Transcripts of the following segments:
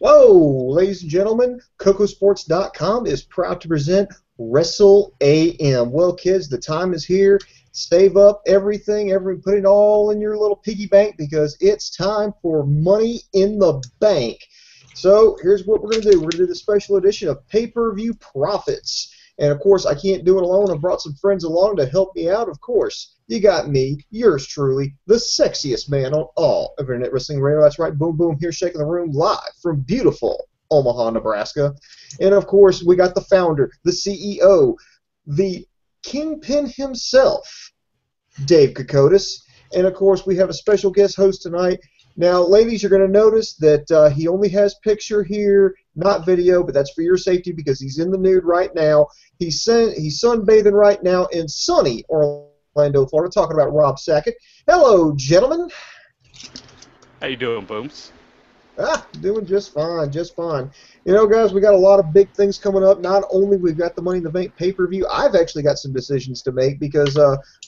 Whoa, ladies and gentlemen, Kocosports.com is proud to present Wrestle AM. Well, kids, the time is here. Save up everything, put it all in your little piggy bank because it's time for Money in the Bank. So here's what we're going to do. We're going to do the special edition of Pay-Per-View Profits. And, of course, I can't do it alone. I brought some friends along to help me out, of course. You got me, yours truly, the sexiest man on all of Internet Wrestling Radio. That's right, Boom Boom here shaking the room live from beautiful Omaha, Nebraska. And, of course, we got the founder, the CEO, the kingpin himself, Dave Kokotis. And, of course, we have a special guest host tonight. Now, ladies, you're going to notice that he only has picture here, not video, but that's for your safety because he's in the nude right now. He's sunbathing right now in sunny Orlando, Florida, talking about Rob Sackett. Hello, gentlemen. How you doing, Booms? Doing just fine, just fine. You know, guys, we got a lot of big things coming up. Not only we've got the Money in the Bank pay-per-view, I've actually got some decisions to make because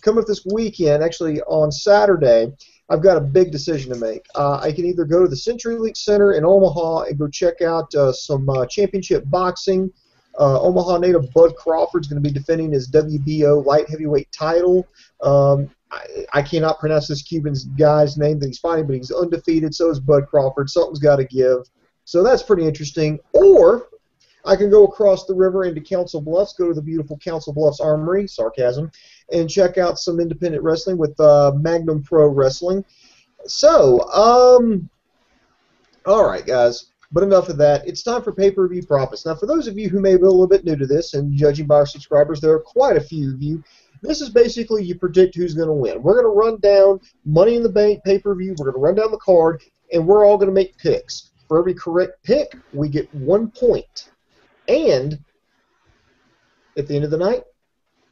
coming up this weekend, actually on Saturday, I've got a big decision to make. I can either go to the CenturyLink Center in Omaha and go check out some championship boxing. Omaha native Bud Crawford's going to be defending his WBO light heavyweight title. I cannot pronounce this Cuban guy's name that he's fighting, but he's undefeated. So is Bud Crawford. Something's got to give. So that's pretty interesting. Or I can go across the river into Council Bluffs, go to the beautiful Council Bluffs Armory, sarcasm, and check out some independent wrestling with Magnum Pro Wrestling. So, all right, guys. But enough of that. It's time for pay-per-view profits. Now, for those of you who may be a little bit new to this, and judging by our subscribers, there are quite a few of you. This is basically you predict who's going to win. We're going to run down Money in the Bank pay-per-view. We're going to run down the card, and we're all going to make picks. For every correct pick, we get 1 point. And at the end of the night,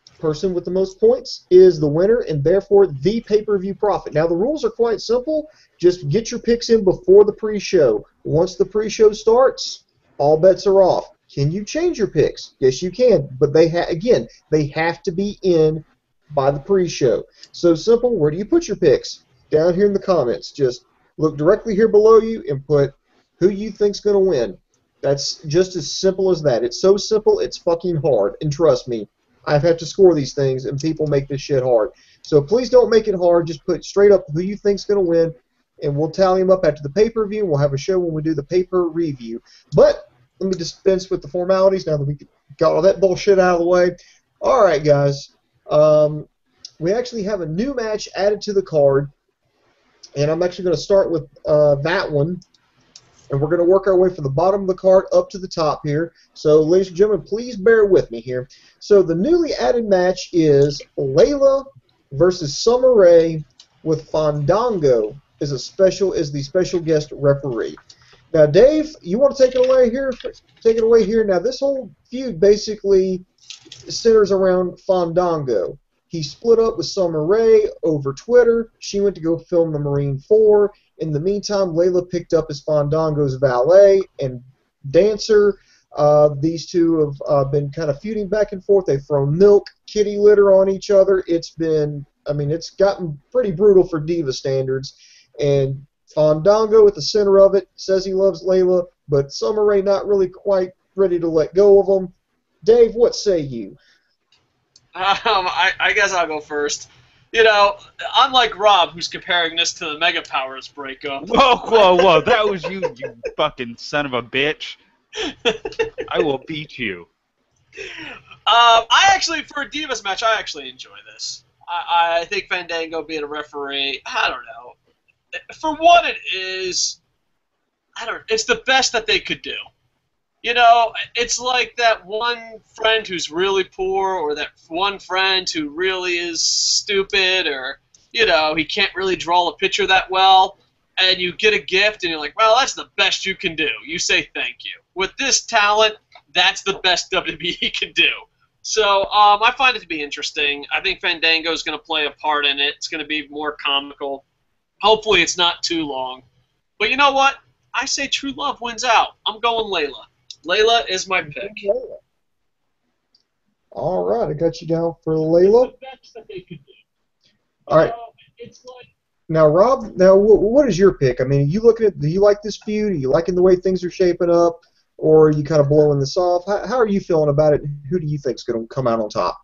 the person with the most points is the winner and therefore the pay-per-view profit. Now, the rules are quite simple. Just get your picks in before the pre-show. Once the pre-show starts, all bets are off. Can you change your picks? Yes, you can. But they have to be in by the pre-show. So simple. Where do you put your picks? Down here in the comments. Just look directly here below you and put who you think's going to win. That's just as simple as that. It's so simple, it's fucking hard. And trust me, I've had to score these things, and people make this shit hard. So please don't make it hard. Just put straight up who you think's going to win, and we'll tally them up after the pay-per-view. We'll have a show when we do the pay-per-review. But let me dispense with the formalities now that we got all that bullshit out of the way. All right, guys. We actually have a new match added to the card, and I'm actually going to start with that one. And we're going to work our way from the bottom of the card up to the top here. So, ladies and gentlemen, please bear with me here. So, the newly added match is Layla versus Summer Rae with Fandango as the special guest referee. Now, Dave, you want to take it away here? Take it away here. Now, this whole feud basically centers around Fandango. He split up with Summer Rae over Twitter. She went to go film the Marine 4. In the meantime, Layla picked up as Fandango's valet and dancer. These two have been kind of feuding back and forth. They've thrown milk, kitty litter on each other. It's gotten pretty brutal for diva standards. And Fandango at the center of it says he loves Layla, but Summer Rae not really quite ready to let go of him. Dave, what say you? I guess I'll go first. You know, unlike Rob, who's comparing this to the Mega Powers breakup. Whoa. That was you fucking son of a bitch. I will beat you. For a Divas match, I actually enjoy this. I think Fandango being a referee, I don't know. For what it is, it's the best that they could do. You know, it's like that one friend who's really poor, or that one friend who really is stupid, or, you know, he can't really draw a picture that well, and you get a gift, and you're like, well, that's the best you can do. You say thank you. With this talent, that's the best WWE can do. So I find it to be interesting. I think Fandango is going to play a part in it. It's going to be more comical. Hopefully it's not too long. But you know what? I say true love wins out. I'm going Layla. Layla is my pick. All right, I got you down for Layla. It's the best that they could do. All right. It's like Now, Rob, now what is your pick? I mean, do you like this feud? Are you liking the way things are shaping up, or are you kind of blowing this off? How are you feeling about it? Who do you think is going to come out on top?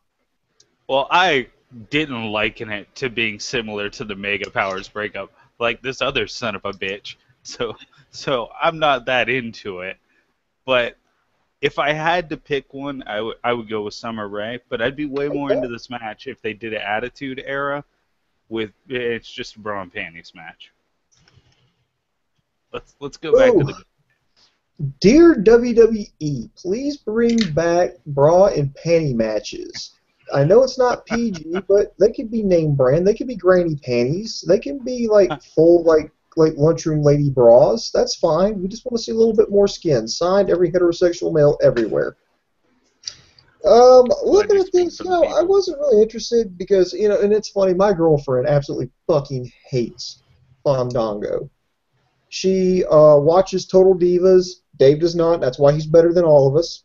Well, I didn't liken it to being similar to the Mega Powers breakup, like this other son of a bitch. So I'm not that into it. But if I had to pick one, I would go with Summer Rae. But I'd be way more into this match if they did an Attitude Era with it's just a bra and panties match. Let's go back to the. Dear WWE, please bring back bra and panty matches. I know it's not PG, but they could be name brand. They could be granny panties. They can be like full like lunchroom lady bras. That's fine. We just want to see a little bit more skin. Signed, every heterosexual male everywhere. Looking at this, I wasn't really interested because, and it's funny, my girlfriend absolutely fucking hates Fandango. She watches Total Divas. Dave does not. That's why he's better than all of us.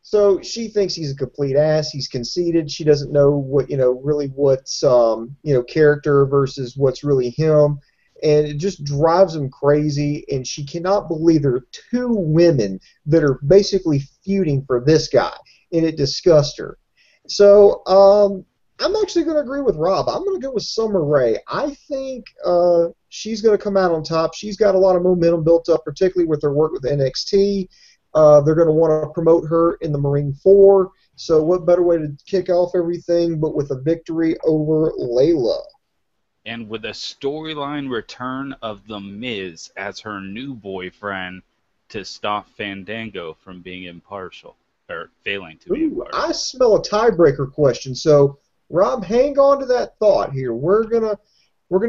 So she thinks he's a complete ass. He's conceited. She doesn't know what, really what's, character versus what's really him. And it just drives him crazy. And she cannot believe there are two women that are basically feuding for this guy. And it disgusts her. So I'm actually going to agree with Rob. I'm going to go with Summer Rae. I think she's going to come out on top. She's got a lot of momentum built up, particularly with her work with NXT. They're going to want to promote her in the Marine 4. So what better way to kick off everything but with a victory over Layla? And with a storyline return of The Miz as her new boyfriend to stop Fandango from being impartial, or failing to be impartial. I smell a tiebreaker question. So, Rob, hang on to that thought here. We're gonna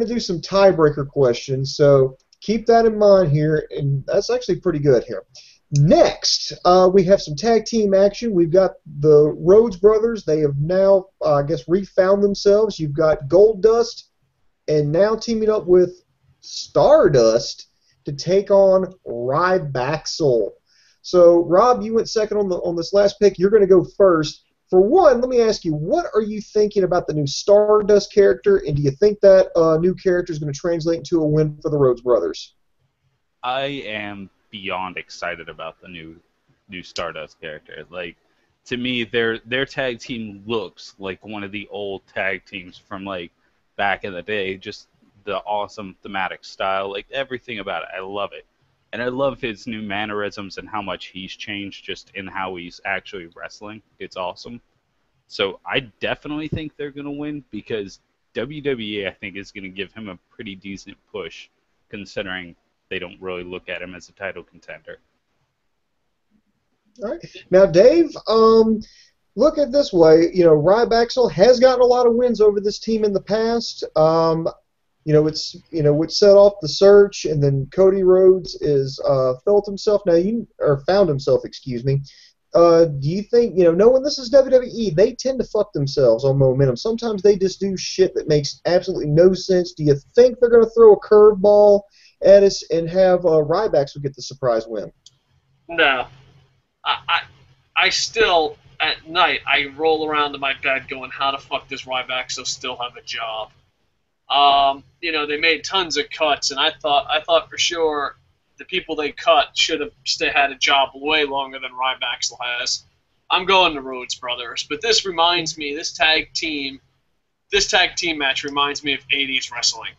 do some tiebreaker questions. So keep that in mind here, and that's actually pretty good here. Next, we have some tag team action. We've got the Rhodes brothers. They have now, refound themselves. You've got Goldust, and now teaming up with Stardust to take on Rybaxel. So, Rob, you went second on this last pick. You're going to go first. For one, let me ask you, what are you thinking about the new Stardust character, and do you think that new character is going to translate into a win for the Rhodes brothers? I am beyond excited about the new Stardust character. Like, to me, their tag team looks like one of the old tag teams from like back in the day. Just the awesome thematic style, like everything about it. I love it, and I love his new mannerisms and how much he's changed just in how he's actually wrestling. It's awesome. So I definitely think they're gonna win because WWE, I think, is gonna give him a pretty decent push, considering they don't really look at him as a title contender. All right. Now, Dave, look at it this way. Rybaxel has gotten a lot of wins over this team in the past. Which set off the search, and then Cody Rhodes is found himself. Excuse me. Do you think, knowing this is WWE, they tend to fuck themselves on momentum. Sometimes they just do shit that makes absolutely no sense. Do you think they're going to throw a curveball at us and have Rybaxel get the surprise win? No. I still, at night, I roll around in my bed going, how the fuck does Rybaxel still have a job? They made tons of cuts, and I thought for sure the people they cut should have had a job way longer than Rybaxel has. I'm going to Rhodes Brothers, but this tag team match reminds me of 80s wrestling.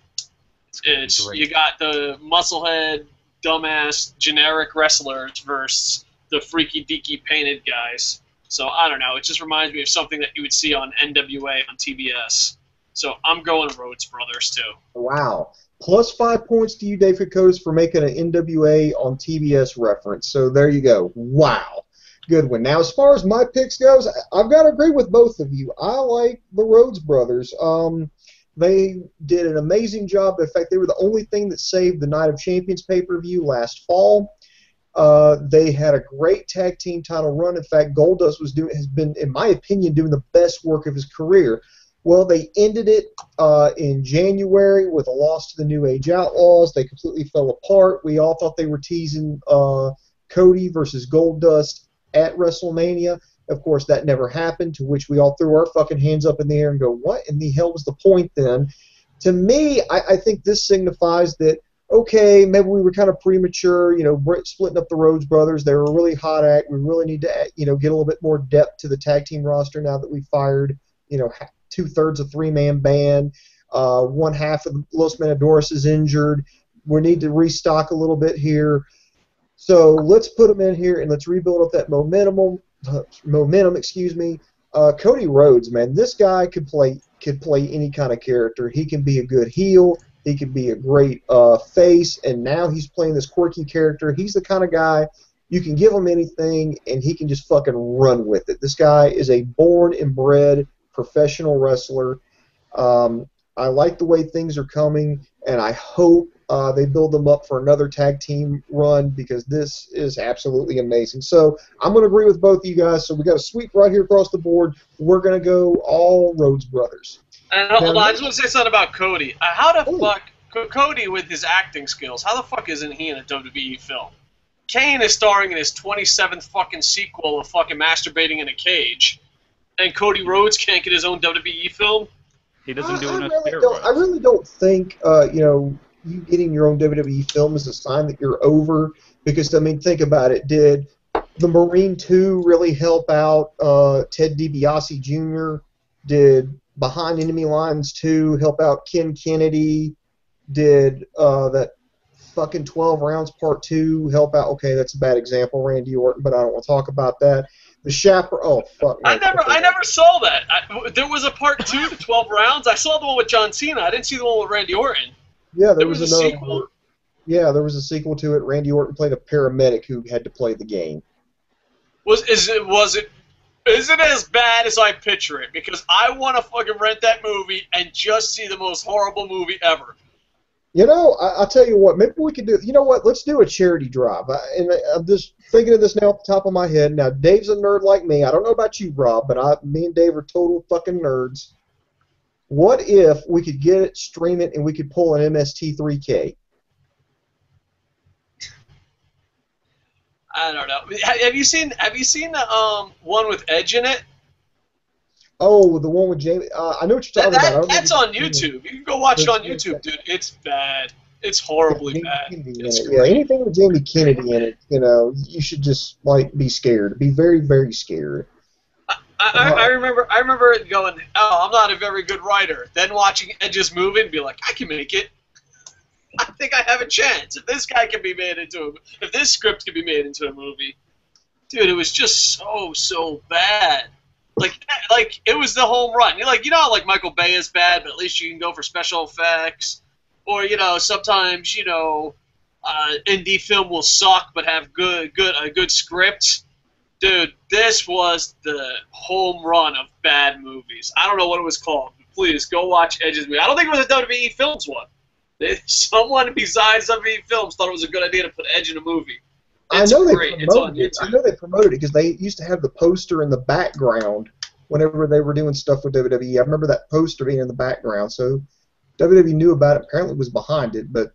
You got the musclehead, dumbass, generic wrestlers versus the freaky deaky painted guys. So I don't know. It just reminds me of something that you would see on NWA on TBS. So I'm going to Rhodes Brothers too. Wow. Plus 5 points to you, Dave Kocosports, for making an NWA on TBS reference. So there you go. Wow. Good one. Now, as far as my picks goes, I've got to agree with both of you. I like the Rhodes Brothers. They did an amazing job. In fact, they were the only thing that saved the Night of Champions pay-per-view last fall. They had a great tag team title run. In fact, Goldust has been, in my opinion, doing the best work of his career. Well, they ended it in January with a loss to the New Age Outlaws. They completely fell apart. We all thought they were teasing Cody versus Goldust at WrestleMania. Of course, that never happened, to which we all threw our fucking hands up in the air and go, what in the hell was the point then? to me, I think this signifies that, okay, maybe we were kind of premature, splitting up the Rhodes brothers. They were a really hot act. We really need to, get a little bit more depth to the tag team roster now that we fired, 2/3 a three-man band. One half of Los Matadores is injured. We need to restock a little bit here. So let's put them in here and let's rebuild up that momentum. Cody Rhodes, man, this guy could play any kind of character. He can be a good heel. He can be a great face, and now he's playing this quirky character. He's the kind of guy you can give him anything, and he can just fucking run with it. This guy is a born and bred professional wrestler. I like the way things are coming, and I hope they build them up for another tag team run because this is absolutely amazing. So I'm going to agree with both of you guys. So we got a sweep right here across the board. We're going to go all Rhodes brothers. And hold on, I just want to say something about Cody. How the fuck, Cody with his acting skills, how the fuck isn't he in a WWE film? Kane is starring in his 27th fucking sequel of fucking masturbating in a cage, and Cody Rhodes can't get his own WWE film? He doesn't do enough I really don't think, you getting your own WWE film is a sign that you're over. Because, I mean, think about it. Did the Marine 2 really help out Ted DiBiase Jr.? Did Behind Enemy Lines 2 help out Ken Kennedy? Did that fucking 12 Rounds Part 2 help out? Okay, that's a bad example, Randy Orton, but I don't want to talk about that. The Chaperone. Oh, fuck. I never saw that. There was a part 2 to 12 Rounds. I saw the one with John Cena. I didn't see the one with Randy Orton. Yeah, there was another sequel. Yeah, there was a sequel to it. Randy Orton played a paramedic who had to play the game. Is it as bad as I picture it? Because I want to fucking rent that movie and just see the most horrible movie ever. I'll tell you what, maybe we could do, let's do a charity drive. I'm just thinking of this now off the top of my head. Now, Dave's a nerd like me. I don't know about you, Rob, but me and Dave are total fucking nerds. What if we could get it, stream it, and we could pull an MST3K? I don't know. Have you seen the one with Edge in it? Oh, the one with Jamie. I know what you're talking about. That's on YouTube. You can go watch it on YouTube, dude. It's bad. It's horribly bad. Yeah, anything with Jamie Kennedy in it, you should just be scared. Be very, very scared. I remember going, oh, I'm not a very good writer. Then watching Edge's movie and be like, I can make it. I think I have a chance. If this script can be made into a movie, dude, it was just so bad. Like it was the home run. Like Michael Bay is bad, but at least you can go for special effects. Or sometimes indie film will suck but have a good script. Dude, this was the home run of bad movies. I don't know what it was called, but please go watch Edge's movie. I don't think it was a WWE Films one. Someone besides WWE Films thought it was a good idea to put Edge in a movie. It's great. It's on YouTube. I know they promoted it because they used to have the poster in the background whenever they were doing stuff with WWE. I remember that poster being in the background, so WWE knew about it. Apparently was behind it. But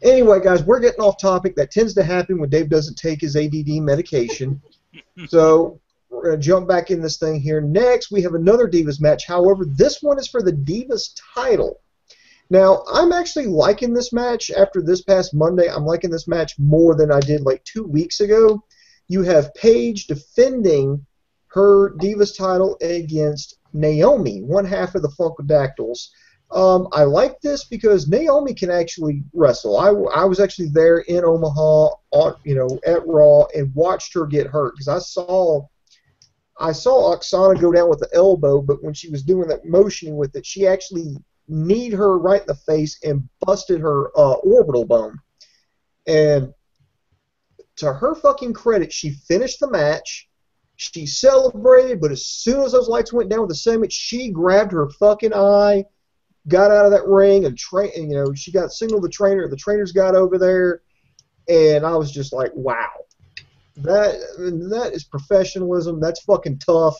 anyway, guys, we're getting off topic. That tends to happen when Dave doesn't take his ADD medication. So we're going to jump back in this thing here. Next, we have another Divas match. However, this one is for the Divas title. Now, I'm actually liking this match. After this past Monday, I'm liking this match more than I did 2 weeks ago. You have Paige defending her Divas title against Naomi, one half of the Funkadactyls. I like this because Naomi can actually wrestle. I was actually there in Omaha, at Raw, and watched her get hurt because I saw Oksana go down with the elbow, but when she was doing that motioning with it, she actually kneed her right in the face and busted her orbital bone. And to her fucking credit, she finished the match. She celebrated, but as soon as those lights went down with the segment, she grabbed her fucking eye, got out of that ring, and she got signaled the trainer. The trainers got over there, and I was just like, wow. That is professionalism. That's fucking tough.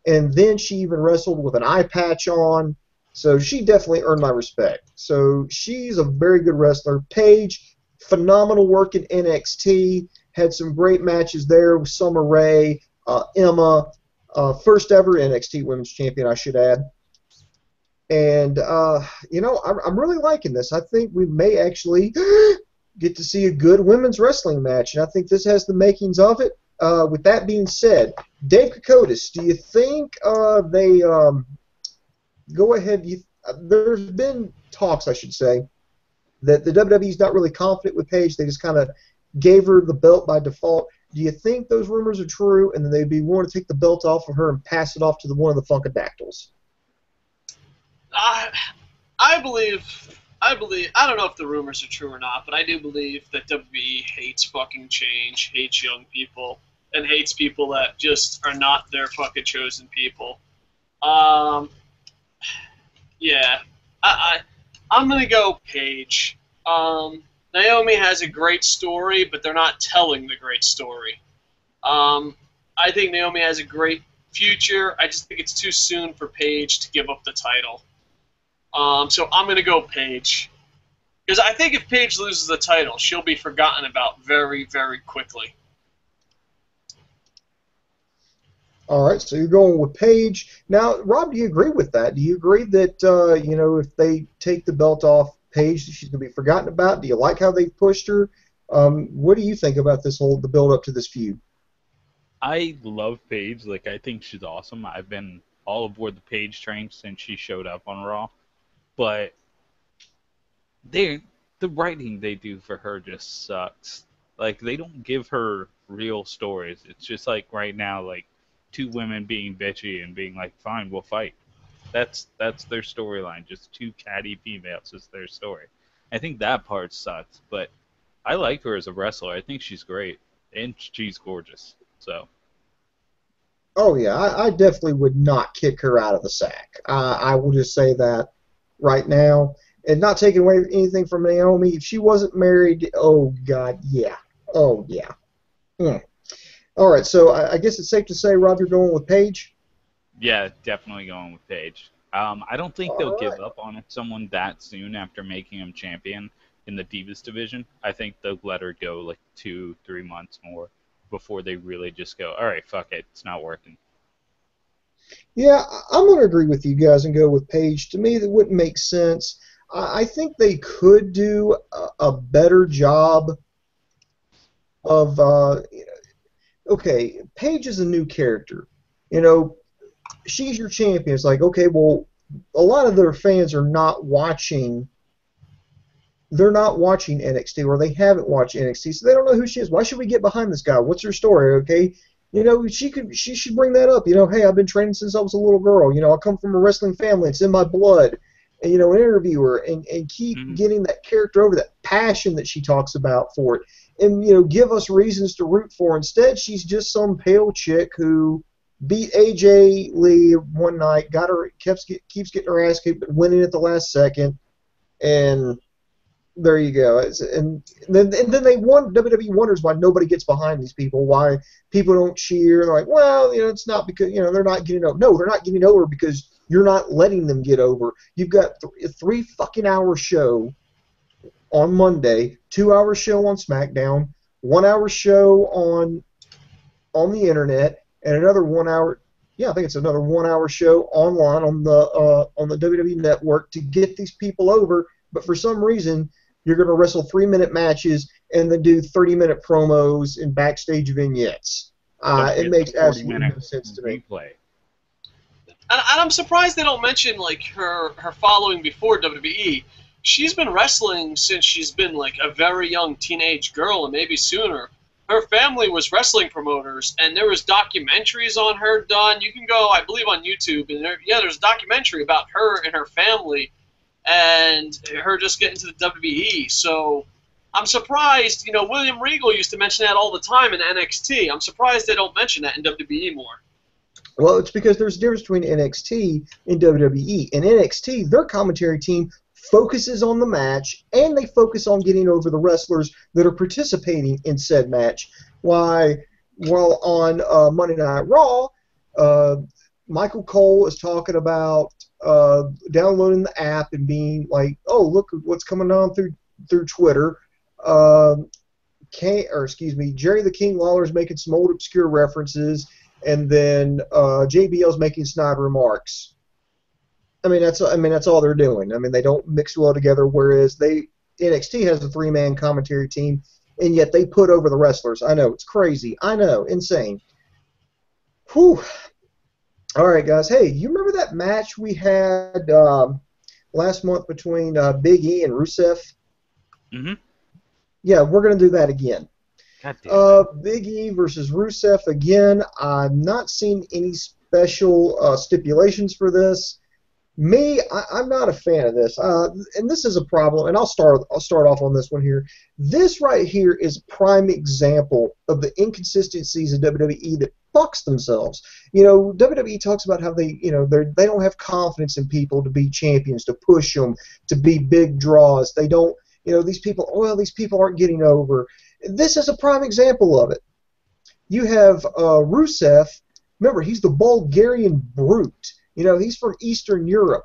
And then she even wrestled with an eye patch on. So she definitely earned my respect. So she's a very good wrestler. Paige, phenomenal work in NXT. Had some great matches there with Summer Rae, Emma, first ever NXT Women's Champion, I should add. And, I'm really liking this. I think we may actually get to see a good women's wrestling match, and I think this has the makings of it. With that being said, Dave Kokotis, do you think they go ahead? There's been talks, I should say, that the WWE's not really confident with Paige. They just kind of gave her the belt by default. Do you think those rumors are true, and then they'd be willing to take the belt off of her and pass it off to one of the Funkadactyls? I believe. I don't know if the rumors are true or not, but I do believe that WWE hates fucking change, hates young people, and hates people that just are not their fucking chosen people. Yeah, I'm gonna go Paige. Naomi has a great story, but they're not telling the great story. I think Naomi has a great future. I just think it's too soon for Paige to give up the title. So I'm going to go Paige. Because I think if Paige loses the title, she'll be forgotten about very, very quickly. All right, so you're going with Paige. Now, Rob, do you agree with that? Do you agree that, if they take the belt off Paige, she's going to be forgotten about? Do you like how they've pushed her? What do you think about the build-up to this feud? I love Paige. I think she's awesome. I've been all aboard the Paige train since she showed up on Raw. But the writing they do for her just sucks. They don't give her real stories. It's just right now, two women being bitchy and being fine, we'll fight. That's their storyline. Just two catty females is their story. I think that part sucks, but I like her as a wrestler. I think she's great, and she's gorgeous. So. Oh yeah, I definitely would not kick her out of the sack. I will just say that right now, and not taking away anything from Naomi. If she wasn't married, oh god, yeah, oh yeah. All right, so I guess it's safe to say, Rob, you're going with Paige? Yeah, definitely going with Paige. I don't think they'll give up on someone that soon after making him champion in the Divas division. I think they'll let her go 2-3 months more before they really just go, all right, fuck it, it's not working. Yeah, I'm going to agree with you guys and go with Paige. To me, that wouldn't make sense. I think they could do a better job of, okay, Paige is a new character. She's your champion. It's okay, well, a lot of their fans are not watching. They're not watching NXT, or they haven't watched NXT, so they don't know who she is. Why should we get behind this guy? What's her story? Okay, she should bring that up. Hey, I've been training since I was a little girl. I come from a wrestling family. It's in my blood. And interview her and keep getting that character over, that passion that she talks about for it, and give us reasons to root for. Instead, she's just some pale chick who beat AJ Lee one night, keeps getting her ass kicked, but winning at the last second, and there you go. And then they WWE wonders why nobody gets behind these people, why people don't cheer. They're like, well, it's not because they're not getting over. No, they're not getting over because you're not letting them get over. You've got a 3 fucking hour show on Monday, 2-hour show on SmackDown, 1-hour show on the internet, and another 1 hour. Yeah, I think it's another 1-hour show online on the WWE Network to get these people over. But for some reason, you're going to wrestle 3-minute matches and then do 30-minute promos and backstage vignettes. It makes absolutely no sense to me. And I'm surprised they don't mention her following before WWE. She's been wrestling since she's been a very young teenage girl, and maybe sooner. Her family was wrestling promoters, and there was documentaries on her done. You can go, I believe, on YouTube, and there's a documentary about her and her family, and her just getting to the WWE. So I'm surprised. William Regal used to mention that all the time in NXT. I'm surprised they don't mention that in WWE more. Well, it's because there's a difference between NXT and WWE. In NXT, their commentary team focuses on the match, and they focus on getting over the wrestlers that are participating in said match. While on Monday Night Raw, Michael Cole is talking about downloading the app and being like, oh, look what's coming on through Twitter. Jerry the King Lawler's making some old obscure references, and then JBL's making snide remarks. that's all they're doing. I mean, they don't mix well together. Whereas NXT has a 3-man commentary team, and yet they put over the wrestlers. I know, it's crazy. I know, insane. Whew. All right, guys. Hey, you remember that match we had last month between Big E and Rusev? Mm-hmm. Yeah, we're going to do that again. God damn. Big E versus Rusev again. I'm not seeing any special stipulations for this. I'm not a fan of this, and this is a problem. And I'll start off on this one here. This right here is a prime example of the inconsistencies of WWE that fucks themselves. You know, WWE talks about how they don't have confidence in people to be champions, to push them, to be big draws. They don't. These people aren't getting over. This is a prime example of it. You have Rusev. Remember, he's the Bulgarian brute. He's from Eastern Europe,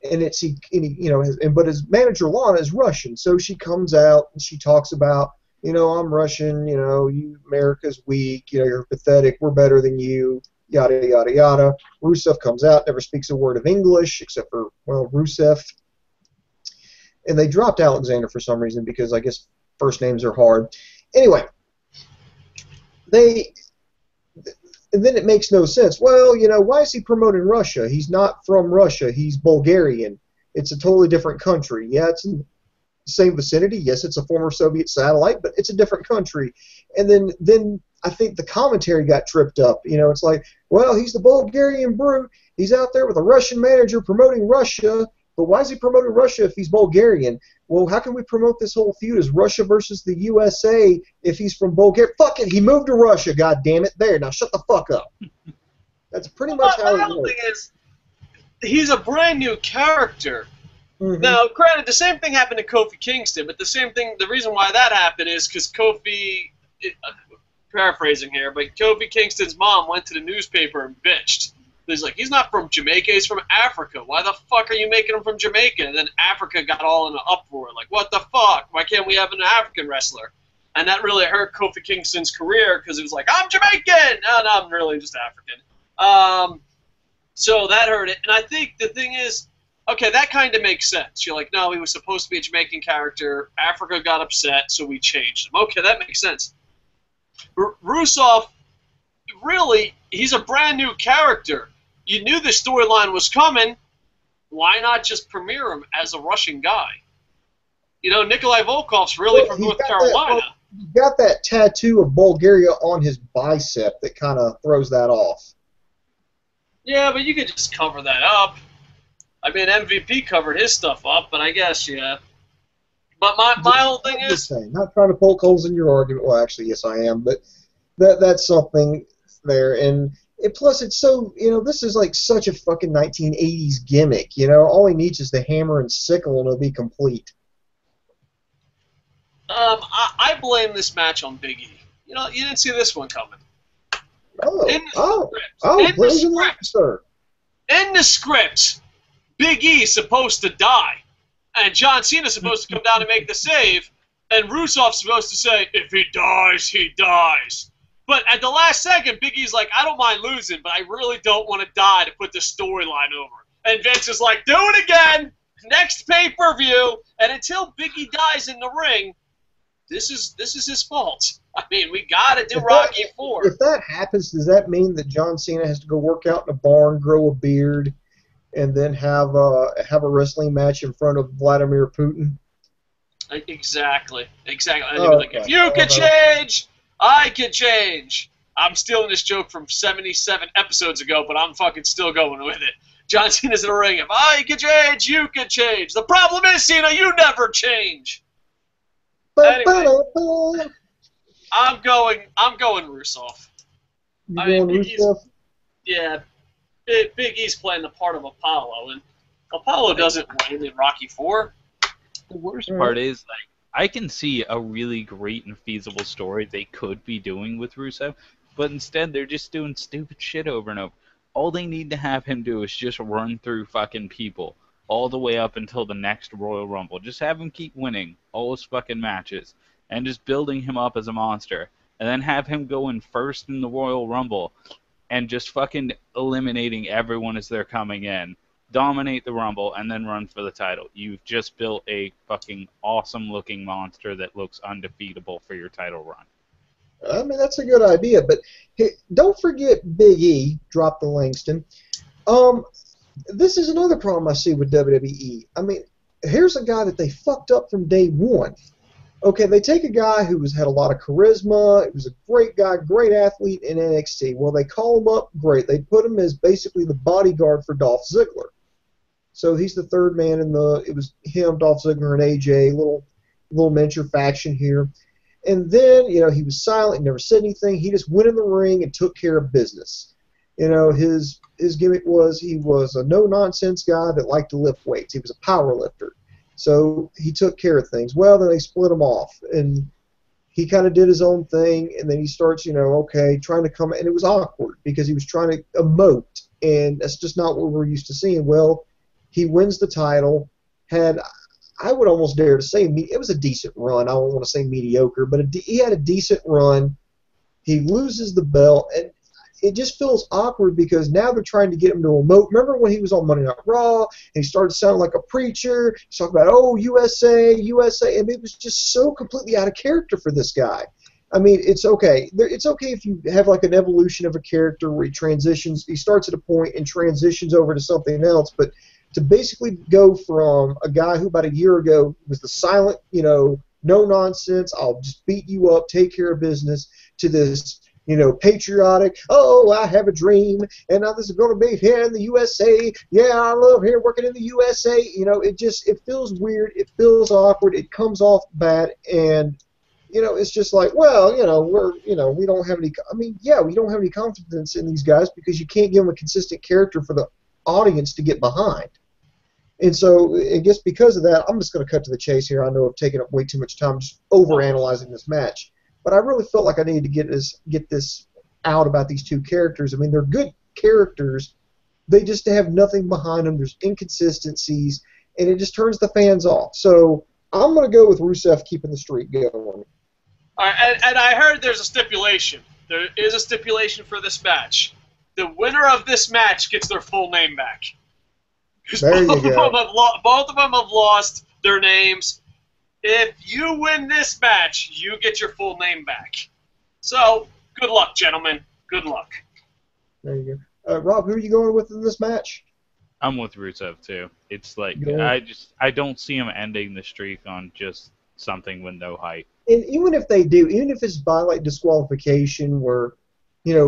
and but his manager Lana is Russian. So she comes out and she talks about, I'm Russian. You America's weak. You're pathetic. We're better than you. Yada yada yada. Rusev comes out, never speaks a word of English except for Rusev. And they dropped Alexander for some reason because I guess first names are hard. Anyway, and then it makes no sense. Well, why is he promoting Russia? He's not from Russia. He's Bulgarian. It's a totally different country. Yeah, it's in the same vicinity. Yes, it's a former Soviet satellite, but it's a different country. And then I think the commentary got tripped up. It's like, well, he's the Bulgarian brute. He's out there with a Russian manager promoting Russia. But why is he promoting Russia if he's Bulgarian? Well, how can we promote this whole feud as Russia versus the USA if he's from Bulgaria? Fuck it, he moved to Russia, God damn it. There, now shut the fuck up. That's pretty much how it works. The thing is, he's a brand new character. Mm-hmm. Now, granted, the same thing happened to Kofi Kingston, but the reason why that happened is because paraphrasing here, but Kofi Kingston's mom went to the newspaper and bitched. He's like, he's not from Jamaica, he's from Africa. Why the fuck are you making him from Jamaica? And then Africa got all in an uproar, like, what the fuck? Why can't we have an African wrestler? And that really hurt Kofi Kingston's career because he was like, I'm Jamaican! No, I'm really just African. So that hurt it. And I think the thing is, okay, that kind of makes sense. You're like, no, he was supposed to be a Jamaican character. Africa got upset, so we changed him. Okay, that makes sense. Rusev, really, he's a brand new character. You knew the storyline was coming. Why not just premiere him as a Russian guy? Nikolai Volkov's really from North Carolina. He's got that tattoo of Bulgaria on his bicep that kind of throws that off. Yeah, but you could just cover that up. I mean, MVP covered his stuff up, but I guess, yeah. But my whole thing is... Not trying to poke holes in your argument. Well, actually, yes, I am. But that's something there. And plus, it's so, this is like such a fucking 1980s gimmick. All he needs is the hammer and sickle and it'll be complete. I blame this match on Big E. You didn't see this one coming. In the script, Big E is supposed to die, and John Cena's supposed to come down and make the save, and Rusev's supposed to say, if he dies, he dies. But at the last second, Big E's like, I don't mind losing, but I really don't want to die to put the storyline over. And Vince is like, do it again! Next pay-per-view! And until Big E dies in the ring, this is his fault. I mean, we gotta do Rocky IV. If that happens, does that mean that John Cena has to go work out in a barn, grow a beard, and then have a wrestling match in front of Vladimir Putin? Exactly. And like, if you could change, I could change. I'm stealing this joke from 77 episodes ago, but I'm fucking still going with it. John Cena's in the ring. If I could change, you could change. The problem is, Cena, you never change. Anyway, I'm going Rusev. Rusev? Yeah, Big E's playing the part of Apollo, and Apollo doesn't win in Rocky IV. The worst part is, like, I can see a really great and feasible story they could be doing with Rusev, but instead they're just doing stupid shit over and over. All they need to have him do is just run through fucking people all the way up until the next Royal Rumble. Just have him keep winning all his fucking matches and just building him up as a monster. And then have him go in first in the Royal Rumble and just fucking eliminating everyone as they're coming in. dominate the Rumble, and then run for the title. You've just built a fucking awesome-looking monster that looks undefeatable for your title run. I mean, that's a good idea, but hey, don't forget Big E dropped the Langston. This is another problem I see with WWE. I mean, here's a guy that they fucked up from day one. Okay, they take a guy who had a lot of charisma, he was a great guy, great athlete in NXT. Well, they call him up, great. They put him as basically the bodyguard for Dolph Ziggler. So he's the third man in it was him, Dolph Ziggler, and AJ, little miniature faction here. And then, he was silent, never said anything. He just went in the ring and took care of business. His gimmick was he was a no-nonsense guy that liked to lift weights. He was a power lifter. So he took care of things. Well, then they split him off, and he kind of did his own thing, and then he starts, trying to come, and it was awkward because he was trying to emote, and that's just not what we're used to seeing. Well, he wins the title, I would almost dare to say it was a decent run. I don't want to say mediocre, but he had a decent run. He loses the belt, and it just feels awkward because now they're trying to get him to emote. Remember when he was on Monday Night Raw and he started sounding like a preacher? He's talking about, oh, USA, USA, and it was just so completely out of character for this guy. I mean, it's okay. It's okay if you have like an evolution of a character where he starts at a point and transitions over to something else, but to basically go from a guy who about a year ago was the silent, no nonsense, I'll just beat you up, take care of business, to this, patriotic, oh, I have a dream, and now this is going to be here in the USA. Yeah, I love here working in the USA. It feels weird. It feels awkward. It comes off bad, and, it's just like, well, we don't have any, we don't have any confidence in these guys because you can't give them a consistent character for the audience to get behind. And so, I guess because of that, I'm just going to cut to the chase here. I know I've taken up way too much time just overanalyzing this match. But I really felt like I needed to get this out about these two characters. I mean, they're good characters. They just have nothing behind them. There's inconsistencies, and it just turns the fans off. So I'm going to go with Rusev keeping the streak going. All right, and I heard there's a stipulation. There is a stipulation for this match. The winner of this match gets their full name back. There you go. Both of them have lost their names. If you win this match, you get your full name back. So, good luck, gentlemen. Good luck. There you go. Rob, who are you going with in this match? I'm with Rusev, too. It's like, I don't see him ending the streak on just something with no hype. And even if they do, even if it's by, like, disqualification where,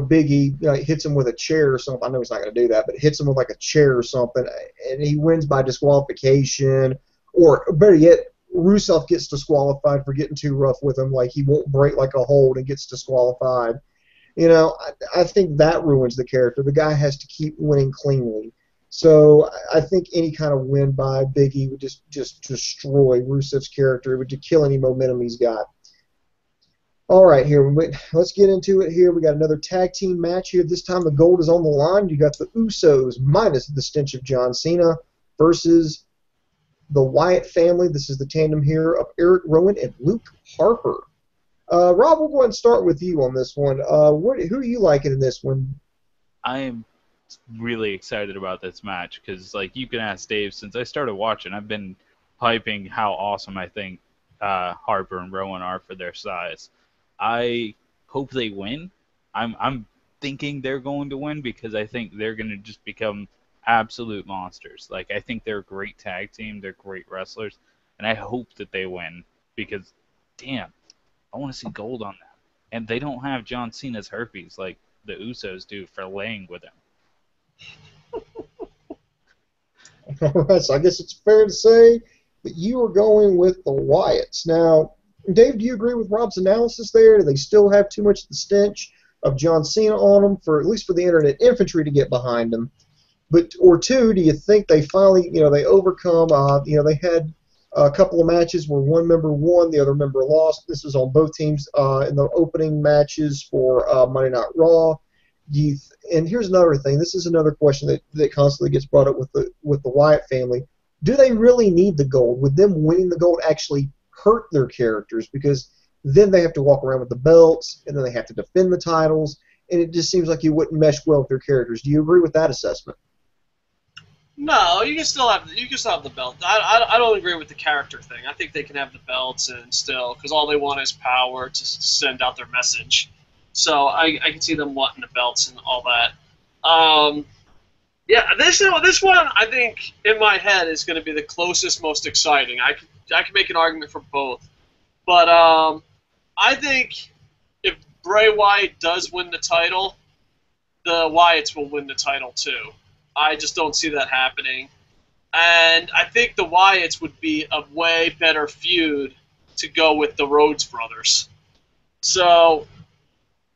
Big E hits him with a chair or something. I know he's not going to do that, but hits him with like a chair or something, and he wins by disqualification. Or better yet, Rusev gets disqualified for getting too rough with him, like he won't break like a hold and gets disqualified. I think that ruins the character. The guy has to keep winning cleanly. So I think any kind of win by Big E would just destroy Rusev's character. It would kill any momentum he's got. All right, here let's get into it. Here we got another tag team match here. This time the gold is on the line. You got the Usos minus the stench of John Cena versus the Wyatt family. This is the tandem here of Eric Rowan and Luke Harper. Rob, we'll go ahead and start with you on this one. Who are you liking in this one? I am really excited about this match because, like, you can ask Dave. Since I started watching, I've been hyping how awesome I think Harper and Rowan are for their size. I hope they win. I'm thinking they're going to win because I think they're going to just become absolute monsters. Like, I think they're a great tag team. They're great wrestlers. And I hope that they win because, damn, I want to see gold on them. And they don't have John Cena's herpes like the Usos do for laying with him. All right, so I guess it's fair to say that you are going with the Wyatts. Now, Dave, do you agree with Rob's analysis there? Do they still have too much of the stench of John Cena on them, at least for the Internet Infantry to get behind them? Or two, do you think they finally, they overcome, they had a couple of matches where one member won, the other member lost. This was on both teams in the opening matches for Monday Night Raw. And here's another thing. This is another question that constantly gets brought up with the Wyatt family. Do they really need the gold? Would them winning the gold actually hurt their characters? Because then they have to walk around with the belts, and then they have to defend the titles, and it just seems like you wouldn't mesh well with their characters. Do you agree with that assessment? No, you can still have the belt. I don't agree with the character thing. I think they can have the belts and still, because all they want is power to send out their message. So I can see them wanting the belts and all that. Yeah, this one I think in my head is going to be the closest, most exciting. I could make an argument for both, but I think if Bray Wyatt does win the title, the Wyatts will win the title too. I just don't see that happening. And I think the Wyatts would be a way better feud to go with the Rhodes brothers. So,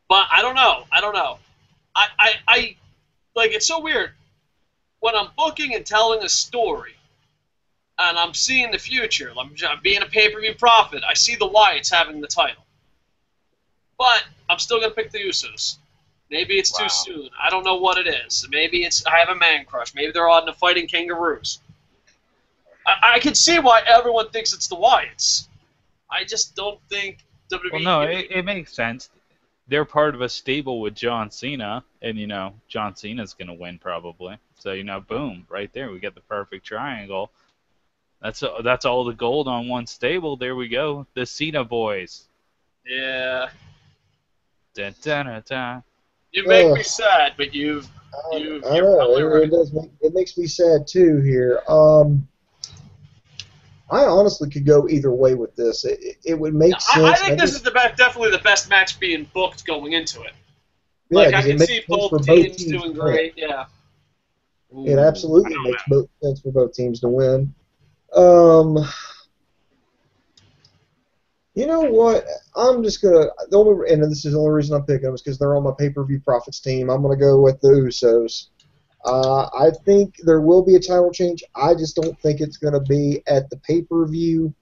but I don't know. I like, it's so weird. When I'm booking and telling a story, and I'm seeing the future, I'm being a pay-per-view prophet, I see the Wyatts having the title. But I'm still going to pick the Usos. Maybe it's too soon. I don't know what it is. Maybe it's I have a man crush. Maybe they're on the Fighting Kangaroos. I can see why everyone thinks it's the Wyatts. I just don't think WWE... Well, no, it makes sense. They're part of a stable with John Cena, and, John Cena's going to win probably. So, boom, right there. We get the perfect triangle. That's all the gold on one stable. There we go. The Cena boys. Yeah. Dun, dun, dun, dun. You make me sad, but you're probably right. It makes me sad too here. I honestly could go either way with this. It would make sense. I think this is definitely the best match being booked going into it. Yeah, like, I can see both teams doing great. Yeah. It absolutely makes sense for both teams to win. You know what? I'm just gonna and this is the only reason I'm picking them is because they're on my pay-per-view profits team. I'm gonna go with the Usos. I think there will be a title change. I just don't think it's gonna be at the pay-per-view.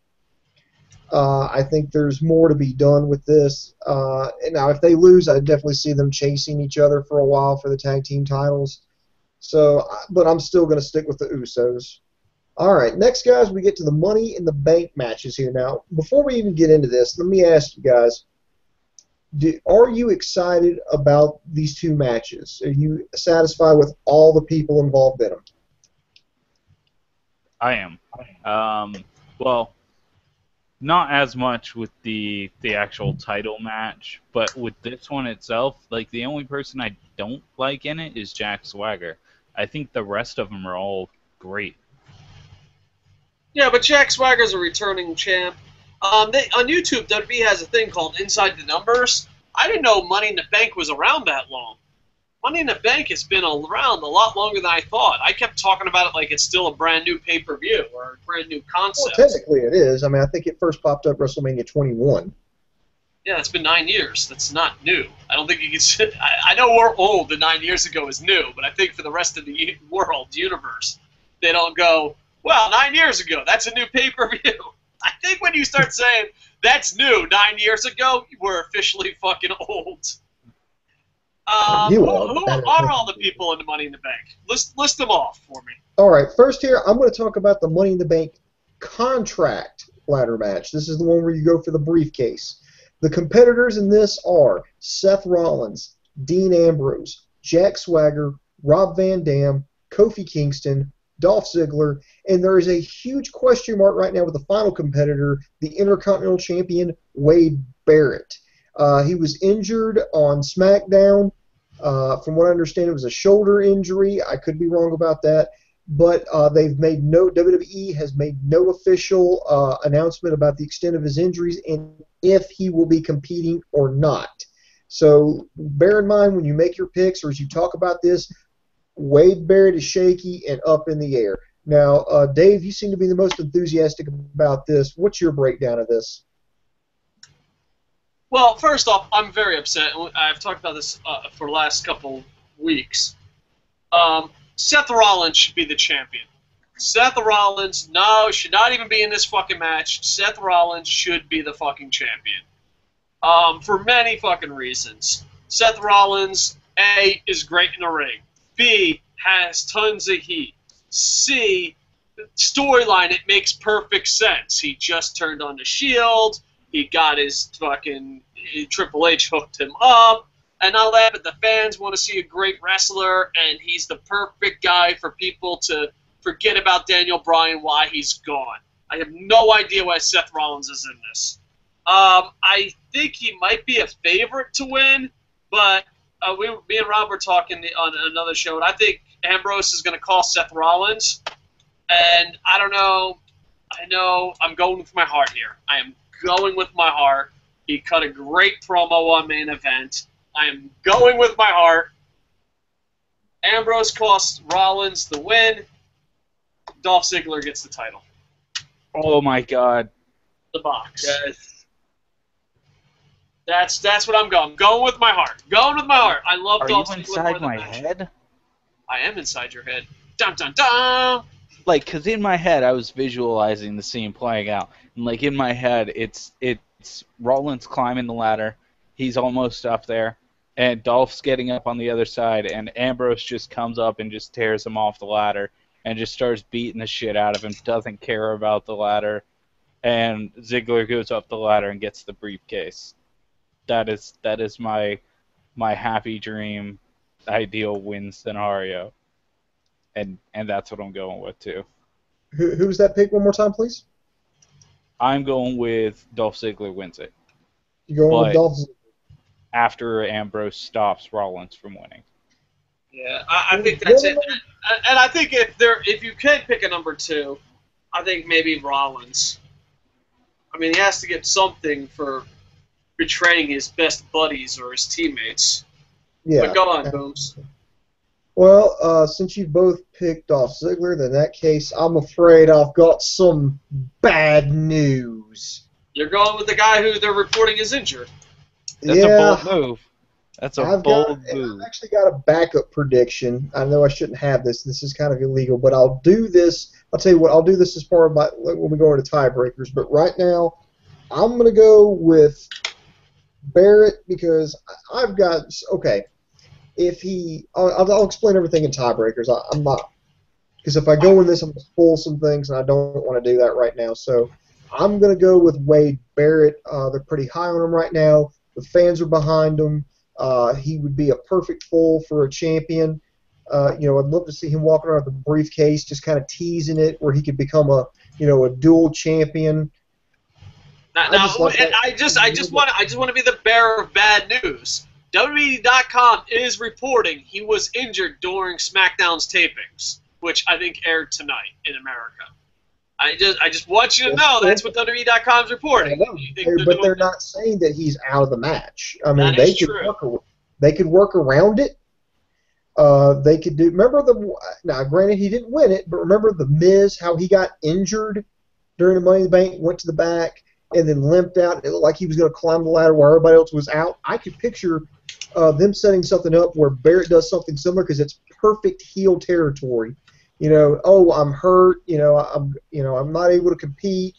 I think there's more to be done with this. And now, if they lose, I definitely see them chasing each other for a while for the tag team titles. So, but I'm still gonna stick with the Usos. All right, next, guys, we get to the Money in the Bank matches here. Now, before we even get into this, let me ask you guys, are you excited about these two matches? Are you satisfied with all the people involved in them? I am. Well, not as much with the actual title match, but with this one itself, like, the only person I don't like in it is Jack Swagger. I think the rest of them are all great. Yeah, but Jack Swagger's a returning champ. On YouTube, WWE has a thing called Inside the Numbers. I didn't know Money in the Bank was around that long. Money in the Bank has been around a lot longer than I thought. I kept talking about it like it's still a brand new pay-per-view or a brand new concept. Well, technically it is. I mean, I think it first popped up WrestleMania 21. Yeah, it's been 9 years. That's not new. I don't think you can sit. I know we're old, and 9 years ago is new, but I think for the rest of the world, universe, they don't go, well, 9 years ago, that's a new pay-per-view. I think when you start saying, that's new, 9 years ago, we're officially fucking old. Who are all the people in the Money in the Bank? List them off for me. All right, first here, I'm going to talk about the Money in the Bank contract ladder match. This is the one where you go for the briefcase. The competitors in this are Seth Rollins, Dean Ambrose, Jack Swagger, Rob Van Dam, Kofi Kingston, Dolph Ziggler, and there is a huge question mark right now with the final competitor, the Intercontinental Champion, Wade Barrett. He was injured on SmackDown. From what I understand, it was a shoulder injury. I could be wrong about that. But WWE has made no official announcement about the extent of his injuries and if he will be competing or not. So bear in mind when you make your picks or as you talk about this, Wade Barrett is shaky and up in the air. Now, Dave, you seem to be the most enthusiastic about this. What's your breakdown of this? Well, first off, I'm very upset. I've talked about this for the last couple weeks. Seth Rollins should be the champion. Seth Rollins, should not even be in this fucking match. Seth Rollins should be the fucking champion. For many fucking reasons. Seth Rollins, A, is great in the ring. B, has tons of heat. C, storyline, it makes perfect sense. He just turned on the Shield. He got his fucking Triple H hooked him up. And all that, but the fans want to see a great wrestler, and he's the perfect guy for people to forget about Daniel Bryan, why he's gone. I have no idea why Seth Rollins is in this. I think he might be a favorite to win, but me and Rob were talking on another show, and I think Ambrose is going to call Seth Rollins. And I don't know. I know I'm going with my heart here. I am going with my heart. He cut a great promo on Main Event. I am going with my heart. Ambrose costs Rollins the win. Dolph Ziggler gets the title. Oh my God. The box. Yes. That's what I'm going. Going with my heart. Going with my heart. I love Dolph Ziggler. Are you inside my head? I am inside your head. Dun dun dun. Like, because in my head, I was visualizing the scene playing out. And, like, in my head, it's Rollins climbing the ladder. He's almost up there. And Dolph's getting up on the other side. And Ambrose just comes up and just tears him off the ladder. And just starts beating the shit out of him. Doesn't care about the ladder. And Ziggler goes up the ladder and gets the briefcase. That is my happy dream, ideal win scenario. And that's what I'm going with, too. Who's that pick one more time, please? I'm going with Dolph Ziggler wins it. You're going with Dolph Ziggler? After Ambrose stops Rollins from winning. Yeah, I think that's it. And I think if you can pick a number 2, I think maybe Rollins. I mean, he has to get something for betraying his best buddies or his teammates. Yeah. But go on, Booms. Well, since you both picked Dolph Ziggler, then in that case, I'm afraid I've got some bad news. You're going with the guy who they're reporting is injured. That's a bold move. That's a bold move. I've actually got a backup prediction. I know I shouldn't have this. This is kind of illegal, but I'll do this. I'll tell you what, I'll do this as part of my when we go into tiebreakers. But right now, I'm going to go with Barrett because I've got okay. If I'll explain everything in tiebreakers. I'm not because if I go in this, I'm going to spoil some things, and I don't want to do that right now. So I'm going to go with Wade Barrett. They're pretty high on him right now. The fans are behind him. He would be a perfect foal for a champion. I'd love to see him walking around with a briefcase, just kind of teasing it, where he could become a dual champion. I just want to be the bearer of bad news. WWE.com is reporting he was injured during SmackDown's tapings, which I think aired tonight in America. I just want you to know that's what WWE.com is reporting. But they're not saying that he's out of the match. I mean, they could work around it. They could do. Remember now? Granted, he didn't win it, but remember the Miz, how he got injured during the Money in the Bank, went to the back, and then limped out. It looked like he was going to climb the ladder while everybody else was out. I could picture them setting something up where Barrett does something similar because it's perfect heel territory. I'm hurt. I'm not able to compete,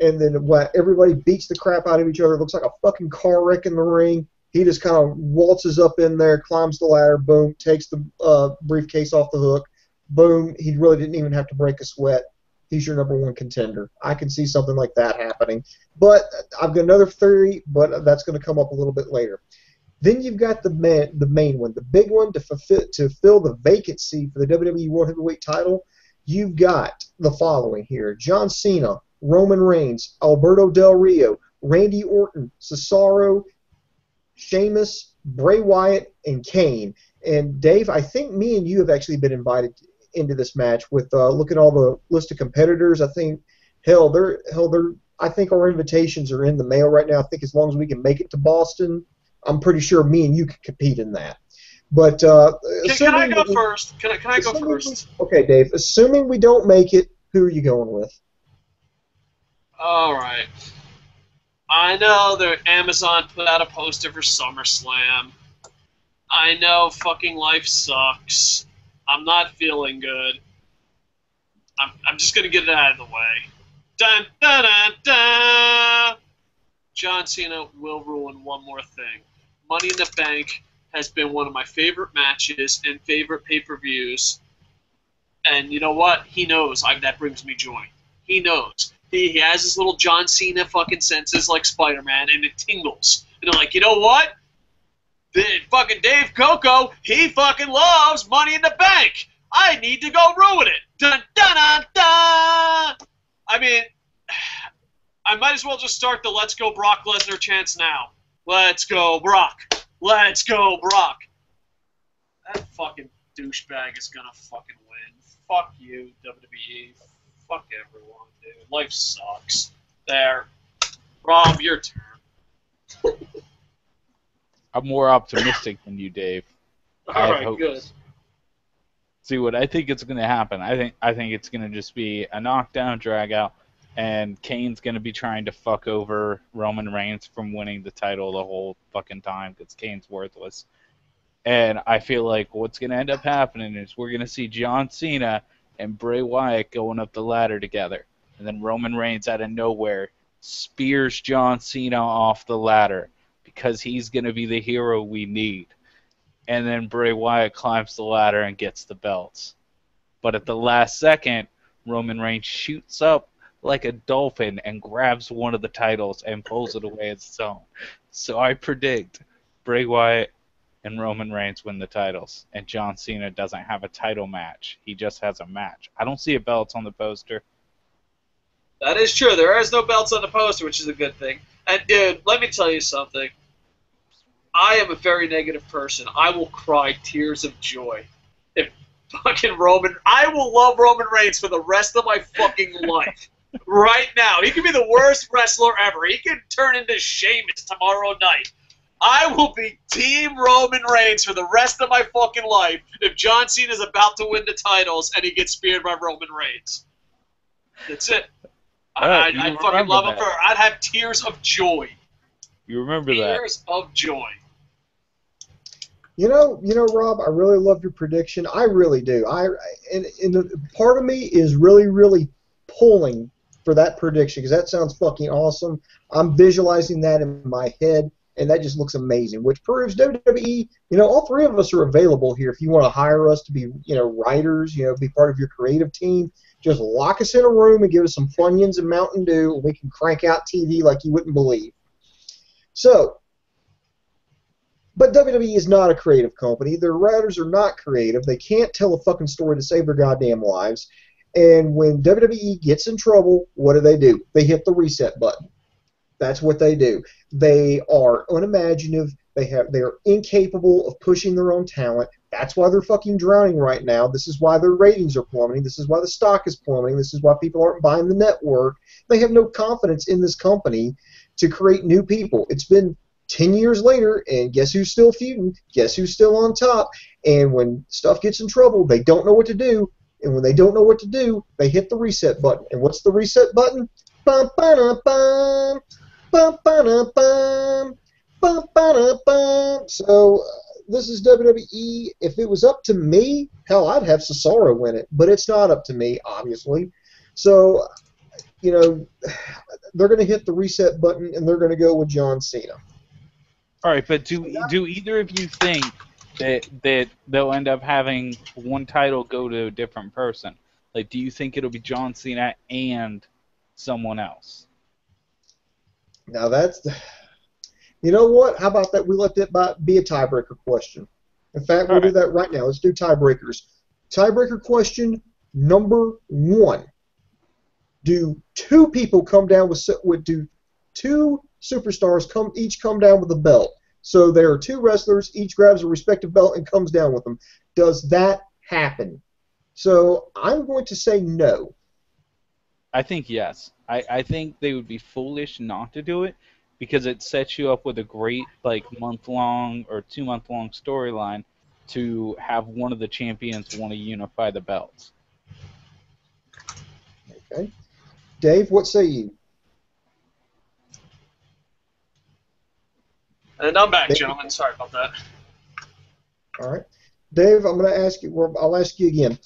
and then everybody beats the crap out of each other. It looks like a fucking car wreck in the ring. He just kind of waltzes up in there, climbs the ladder, boom, takes the briefcase off the hook, boom. He really didn't even have to break a sweat. He's your number 1 contender. I can see something like that happening. But I've got another theory, but that's going to come up a little bit later. Then you've got the main one, the big one to fill the vacancy for the WWE World Heavyweight Title. You've got the following here: John Cena, Roman Reigns, Alberto Del Rio, Randy Orton, Cesaro, Sheamus, Bray Wyatt, and Kane. And Dave, I think me and you have actually been invited into this match with look at all the list of competitors. I think I think our invitations are in the mail right now. I think as long as we can make it to Boston, I'm pretty sure me and you can compete in that. But can I go first? Can I go first? Okay, Dave. Assuming we don't make it, who are you going with? All right. I know that Amazon put out a poster for SummerSlam. I know fucking life sucks. I'm not feeling good. I'm just gonna get it out of the way. Dun dun dun dun. John Cena will ruin one more thing. Money in the Bank has been one of my favorite matches and favorite pay-per-views. And you know what? He knows that brings me joy. He knows. He has his little John Cena fucking senses like Spider-Man, and it tingles. And they're like, you know what? Fucking Dave Coco, he fucking loves Money in the Bank. I need to go ruin it. Dun, dun, dun, dun. I mean, I might as well just start the Let's Go Brock Lesnar chants now. Let's go, Brock. Let's go, Brock. That fucking douchebag is gonna fucking win. Fuck you, WWE. Fuck everyone, dude. Life sucks. There. Rob, your turn. I'm more optimistic than you, Dave. All right, good. See what I think it's going to happen. I think it's going to just be a knockdown, drag out, and Kane's going to be trying to fuck over Roman Reigns from winning the title the whole fucking time because Kane's worthless. And I feel like what's going to end up happening is we're going to see John Cena and Bray Wyatt going up the ladder together, and then Roman Reigns out of nowhere spears John Cena off the ladder because he's going to be the hero we need. And then Bray Wyatt climbs the ladder and gets the belts. But at the last second, Roman Reigns shoots up like a dolphin and grabs one of the titles and pulls it away as its own. So I predict Bray Wyatt and Roman Reigns win the titles, and John Cena doesn't have a title match. He just has a match. I don't see a belt on the poster. That is true. There is no belts on the poster, which is a good thing. And, dude, let me tell you something. I am a very negative person. I will cry tears of joy if fucking Roman... I will love Roman Reigns for the rest of my fucking life. Right now. He could be the worst wrestler ever. He could turn into Sheamus tomorrow night. I will be Team Roman Reigns for the rest of my fucking life if John Cena is about to win the titles and he gets speared by Roman Reigns. That's it. Right, I'd fucking love him for... I'd have tears of joy. You remember that. Tears of joy. You know, Rob, I really love your prediction. I really do. And part of me is really, really pulling for that prediction because that sounds fucking awesome. I'm visualizing that in my head, and that just looks amazing, which proves WWE, all three of us are available here. If you want to hire us to be, writers, be part of your creative team, just lock us in a room and give us some Funyuns and Mountain Dew, and we can crank out TV like you wouldn't believe. So, but WWE is not a creative company. Their writers are not creative. They can't tell a fucking story to save their goddamn lives. And when WWE gets in trouble, what do? They hit the reset button. That's what they do. They are unimaginative. They are incapable of pushing their own talent. That's why they're fucking drowning right now. This is why their ratings are plummeting. This is why the stock is plummeting. This is why people aren't buying the network. They have no confidence in this company to create new people. It's been 10 years later, and guess who's still feuding? Guess who's still on top? And when stuff gets in trouble, they don't know what to do. And when they don't know what to do, they hit the reset button. And what's the reset button? Bum, ba-dum, bum. Bum, ba-dum, bum. Bum, ba-dum, bum. So this is WWE. If it was up to me, hell, I'd have Cesaro win it. But it's not up to me, obviously. So, they're going to hit the reset button, and they're going to go with John Cena. All right, but do either of you think that they'll end up having one title go to a different person? Like, do you think it'll be John Cena and someone else? Now that's you know what? How about that? We let that be a tiebreaker question. In fact, we'll do that right now. Let's do tiebreakers. Tiebreaker question number 1. Do two people come down do two superstars each come down with a belt? So there are two wrestlers, each grabs a respective belt and comes down with them. Does that happen? So I'm going to say no. I think yes. I think they would be foolish not to do it because it sets you up with a great month-long or 2-month-long storyline to have one of the champions want to unify the belts. Okay. Dave, what say you? And I'm back, gentlemen. Sorry about that. All right. Dave, I'm going to ask you, I'll ask you again.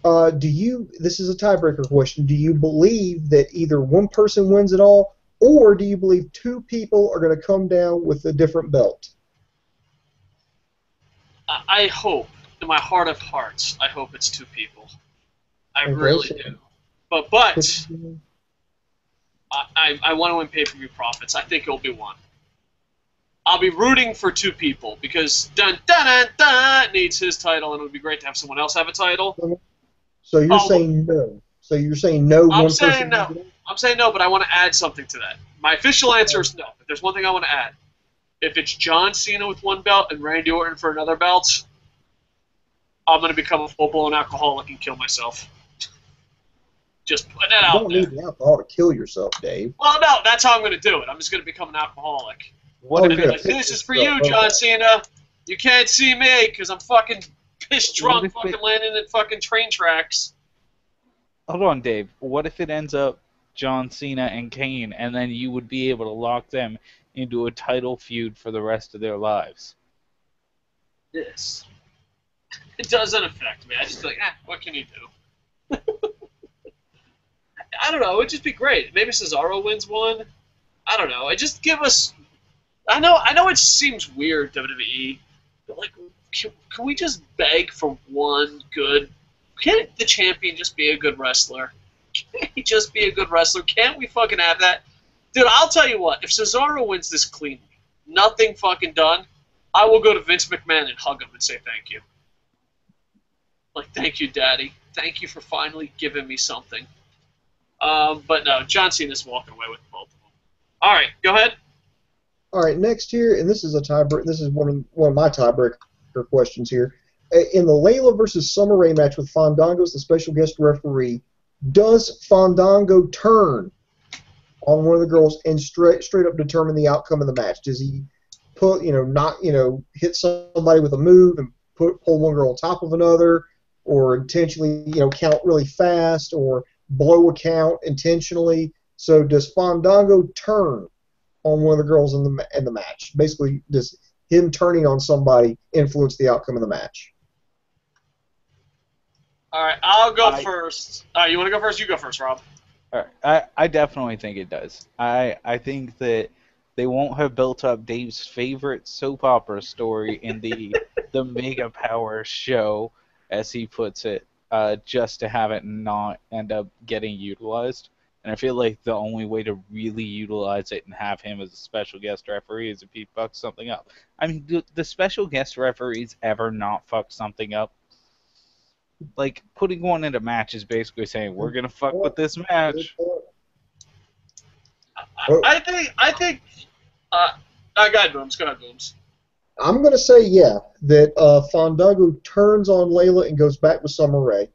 This is a tiebreaker question, do you believe that either one person wins it all, or do you believe two people are going to come down with a different belt? I hope, in my heart of hearts, I hope it's two people. I really do. But I want to win pay-per-view profits. I think it'll be one. I'll be rooting for two people because dun dun dun dun needs his title, and it would be great to have someone else have a title. So you're saying no. So you're saying no. I'm one saying person no. I'm saying no, but I want to add something to that. My official answer is no. But there's one thing I want to add. If it's John Cena with one belt and Randy Orton for another belt, I'm going to become a full-blown alcoholic and kill myself. Just put that out there. You don't need the alcohol to kill yourself, Dave. Well, no, that's how I'm going to do it. I'm just going to become an alcoholic. What And be like, this is for you, John Cena. You can't see me because I'm fucking pissed drunk, fucking landing in fucking train tracks. Hold on, Dave. What if it ends up John Cena and Kane, and then you would be able to lock them into a title feud for the rest of their lives? Yes. It doesn't affect me. I just feel like, what can you do? I don't know. It would just be great. Maybe Cesaro wins one. I don't know. Just give us. I know it seems weird, WWE, but like, can we just beg for one good? Can't the champion just be a good wrestler? Can't he just be a good wrestler? Can't we fucking have that? Dude, I'll tell you what. If Cesaro wins this cleanly, nothing fucking done, I will go to Vince McMahon and hug him and say thank you. Like, thank you, Daddy. Thank you for finally giving me something. But no, John Cena's walking away with both of them. All right, go ahead. All right, next here, and this is a tiebreaker. This is one of my tiebreaker questions here. In the Layla versus Summer Rae match with Fandango as the special guest referee, does Fandango turn on one of the girls and straight up determine the outcome of the match? Does he hit somebody with a move and pull one girl on top of another, or intentionally count really fast, or blow a count intentionally? So does Fandango turn on one of the girls in the match? Basically, does him turning on somebody influence the outcome of the match? All right, I'll go first. All right, you want to go first? You go first, Rob. All right, I definitely think it does. I think that they won't have built up Dave's favorite soap opera story in the Mega Power show, as he puts it, just to have it not end up getting utilized. And I feel like the only way to really utilize it and have him as a special guest referee is if he fucks something up. I mean, do the special guest referees ever not fuck something up? Like, putting one in a match is basically saying, we're going to fuck with this match. I think, go ahead, Booms. Go ahead, Booms. I'm going to say, that Fandango turns on Layla and goes back with Summer Rae.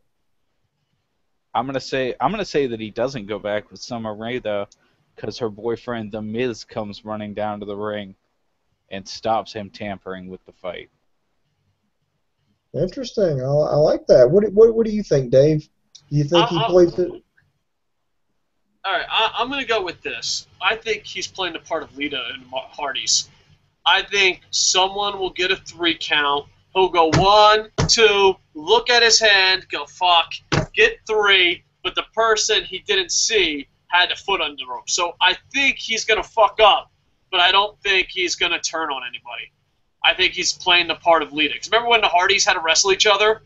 I'm gonna say that he doesn't go back with Summer Rae though, because her boyfriend The Miz comes running down to the ring and stops him tampering with the fight. Interesting. I like that. What do you think, Dave? Do you think he plays it? All right, I'm going to go with this. I think he's playing the part of Lita in Hardy's. I think someone will get a 3 count. He'll go 1, 2, look at his hand, go fuck, get 3, but the person he didn't see had a foot under the rope. So I think he's going to fuck up, but I don't think he's going to turn on anybody. I think he's playing the part of Lita. Because remember when the Hardys had to wrestle each other,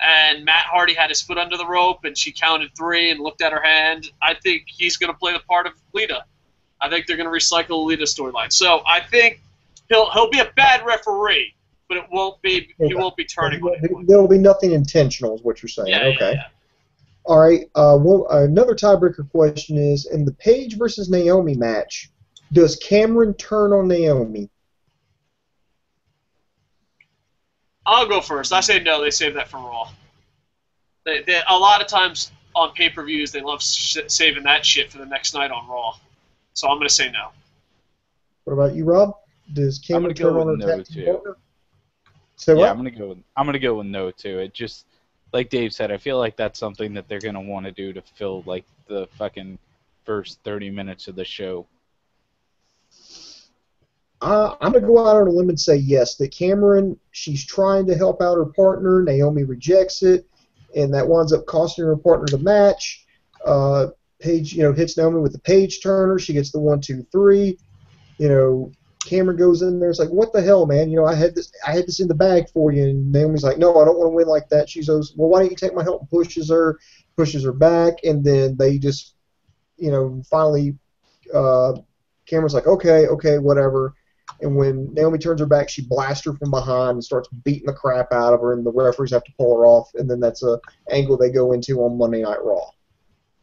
and Matt Hardy had his foot under the rope, and she counted 3 and looked at her hand? I think he's going to play the part of Lita. I think they're going to recycle the Lita storyline. So I think he'll be a bad referee, but it won't be he won't be turning on anyone. There will be nothing intentional, is what you're saying. Yeah, okay. Yeah. All right. Another tiebreaker question is, in the Paige versus Naomi match, does Cameron turn on Naomi? I'll go first. I say no. They save that for Raw. They a lot of times on pay-per-views, they love saving that shit for the next night on Raw. So I'm going to say no. What about you, Rob? Does Cameron turn on her tag team partner? Say what? I'm gonna go with no too. It just, like Dave said, I feel like that's something that they're gonna want to do to fill like the fucking first 30 minutes of the show. I'm going to go out on a limb and say yes, that Cameron, she's trying to help out her partner. Naomi rejects it, and that winds up costing her partner the match. Paige, hits Naomi with the Paige turner. She gets the 1, 2, 3. Cameron goes in there. It's like, what the hell, man? I had this in the bag for you. And Naomi's like, no, I don't want to win like that. She goes, well, why don't you take my help? And pushes her back, and then they just, finally, Cameron's like, okay, whatever. And when Naomi turns her back, she blasts her from behind and starts beating the crap out of her, and the referees have to pull her off, and then that's a angle they go into on Monday Night Raw.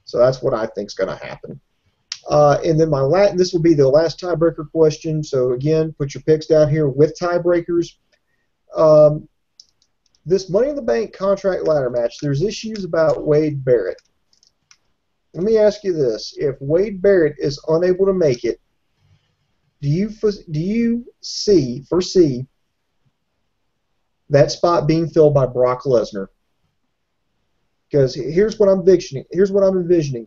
So that's what I think is going to happen. And then this will be the last tiebreaker question. So again, put your picks down here with tiebreakers. This Money in the Bank contract ladder match, there's issues about Wade Barrett. Let me ask you this. If Wade Barrett is unable to make it, do you foresee that spot being filled by Brock Lesnar? Because here's what I'm envisioning.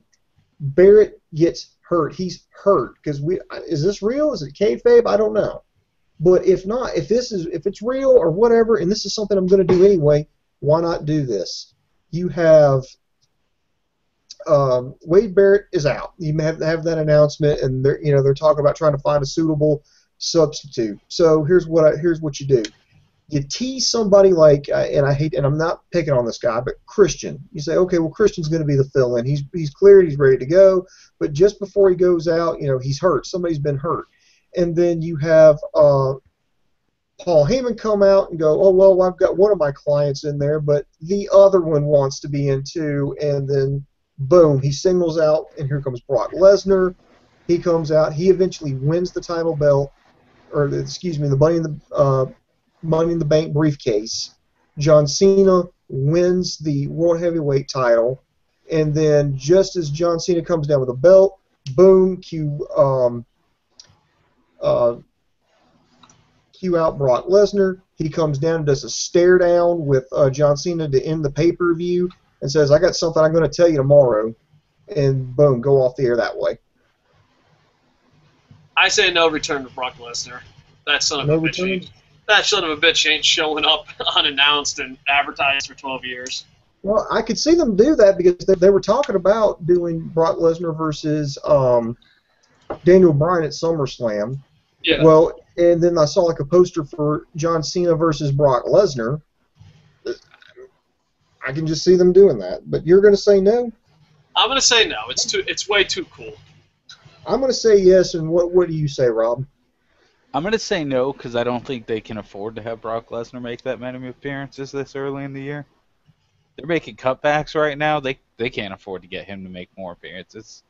Barrett gets hurt. He's hurt. Is this real? Is it kayfabe? I don't know. But if not, if it's real or whatever, and this is something I'm going to do anyway, why not do this? You have Wade Barrett is out. You have that announcement, and they're talking about trying to find a suitable substitute. So here's what you do. You tease somebody like, and I'm not picking on this guy, but Christian. You say, okay, well, Christian's going to be the fill-in. He's cleared. He's ready to go. But just before he goes out, he's hurt. Somebody's been hurt. And then you have Paul Heyman come out and go, oh, well, I've got one of my clients in there, but the other one wants to be in too. And then, boom, he singles out, and here comes Brock Lesnar. He comes out. He eventually wins the title belt, the Money in the Bank briefcase. John Cena wins the World Heavyweight title. And then just as John Cena comes down with a belt, boom, cue out Brock Lesnar. He comes down and does a stare down with John Cena to end the pay-per-view and says, I got something I'm going to tell you tomorrow. And boom, go off the air that way. I say no return to Brock Lesnar. That son of a bitch ain't showing up unannounced and advertised for 12 years. Well, I could see them do that because they were talking about doing Brock Lesnar versus Daniel Bryan at SummerSlam. Yeah. Well, and then I saw like a poster for John Cena versus Brock Lesnar. I can just see them doing that. But you're going to say no? I'm going to say no. It's way too cool. I'm going to say yes, and what do you say, Rob? I'm going to say no because I don't think they can afford to have Brock Lesnar make that many appearances this early in the year. They're making cutbacks right now. They can't afford to get him to make more appearances.